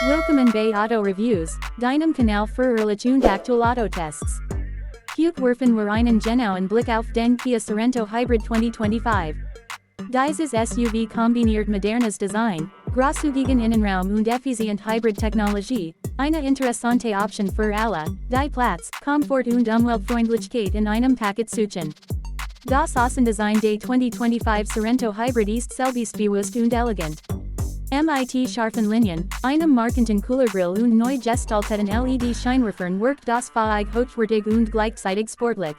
Willkommen bei Auto Reviews, deinem Kanal für ehrliche und aktuelle Autotests. Heute werfen wir einen genauen Blick auf den Kia Sorento Hybrid 2025. Dieses SUV kombiniert modernes Design, großzügigen Innenraum und effizient Hybrid-Technologie, eine interessante Option für alle, die Platz, Komfort und Umweltfreundlichkeit in einem Paket suchen. Das Außendesign des 2025 Sorento Hybrid ist selbstbewusst und elegant. Mit scharfen Linien, einem markanten Kühlergrill und neu gestalteten LED-Scheinwerfern wirkt das Fahrzeug hochwertig und gleichzeitig sportlich.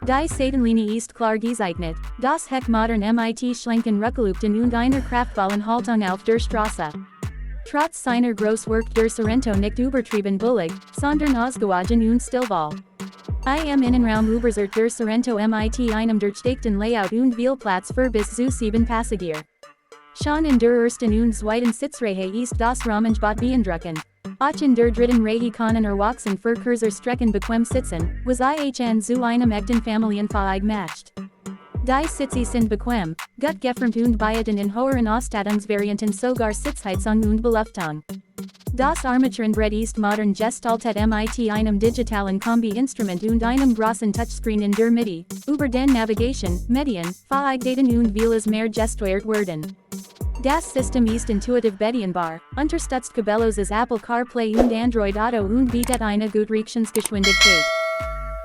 Die Seitenlinie ist klar gezeichnet, das Heck modern mit schlanken Rücklüften und einer kraftvollen Haltung auf der Straße. Trotz seiner Größe wirkt der Sorento nicht übertrieben billig, sondern ausgewogen und stilvoll. Im Innenraum überzeugt der Sorento mit einem durchdachten Layout und viel Platz für bis zu 7 Passagiere. Schon in der ersten und zweiten Sitzreihe ist das Rahmenangebot beeindruckend. Auch in der dritten Reihe können Erwachsene für kürzere Strecken bequem sitzen, was ihnen zu einem echten Familienfahrzeug matcht. Die Sitze sind bequem, gut geformt und bieten in höheren Ausstattungsvarianten sogar Sitzheizung und Belüftung. Das Armaturenbrett ist modern gestaltet mit einem digitalen Kombi-Instrument und einem großen Touchscreen in der Mitte, über den Navigation, Medien, Fahrzeugdaten und vieles mehr gesteuert werden. Das System ist intuitiv bedienbar, unterstützt kabelloses Apple CarPlay und Android Auto und bietet eine gute Reaktionsgeschwindigkeit.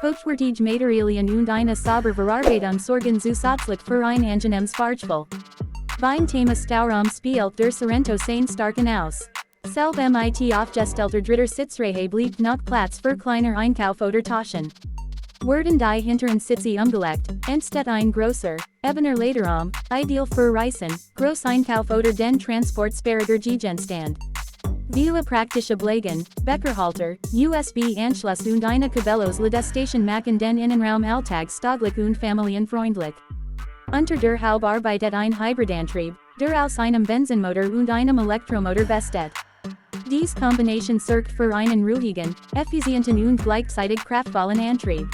Hochwertige Materialien und eine saubere Verarbeitung sorgen zusätzlich für ein angenehmes Fahrgefühl. Beim Thema Stauraum spielt der Sorento seinen starken aus. Selbst mit aufgestellter dritter Sitzreihe bleibt noch Platz für kleiner Einkauf oder Taschen. Werden die hinteren Sitze umgelegt, entsteht ein grosser, ebener Laderaum, ideal für Reisen, Großeinkauf oder den transportsperriger Gegenstand. Viele praktische Blägen, Beckerhalter, USB-Anschluss und eine kabellose Station machen den Innenraum Alltag tauglich und familienfreundlich. Unter der Haube arbeitet ein Hybridantrieb, der aus einem Benzinmotor und einem Elektromotor besteht. Diese Kombination sorgt für einen ruhigen, effizienten und gleichzeitig kraftvollen Antrieb.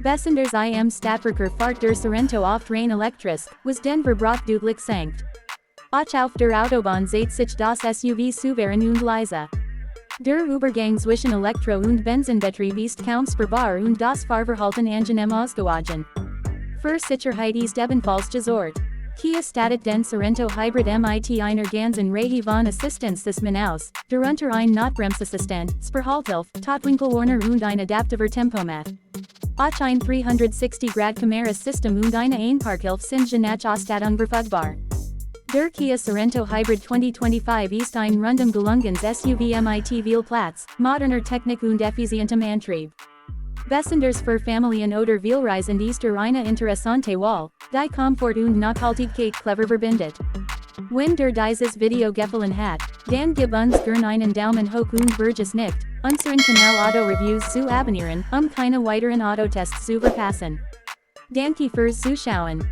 Besonders im Stadtverkehr fährt der Sorento oft rein elektrisch, was den Verbrauch deutlich senkt. Auch auf der Autobahn sieht sich das SUV souverän und leise. Der Übergang zwischen Elektro- und Benzinbetrieb ist kaum spürbar und das Fahrverhalten angenehm ausgewogen. Für Sicherheit ist ebenfalls gesorgt. Kia stattet den Sorento Hybrid mit einer ganzen Reihe von Assistenzsystemen aus, darunter ein Notbremsassistent, Spurhalthilfe, Totwinkelwarner und ein adaptiver Tempomat. Auch ein 360-Grad-Kamera-System und eine Einparkhilfe sind je nach Ausstattung verfügbar. Der Kia Sorento Hybrid 2025 ist ein rundum gelungenes SUV mit viel Platz, moderner Technik und effizientem Antrieb. Besonders für Familien oder Vielreisende ist eine interessante Wahl, die Komfort und Nachhaltigkeit clever verbindet. Wenn dir dieses Video gefallen hat, dann gib uns gern einen Daumen hoch und vergiss nicht, unseren Kanal Auto Reviews zu abonnieren, keine weiteren Autotests zu verpassen. Danke fürs Zuschauen.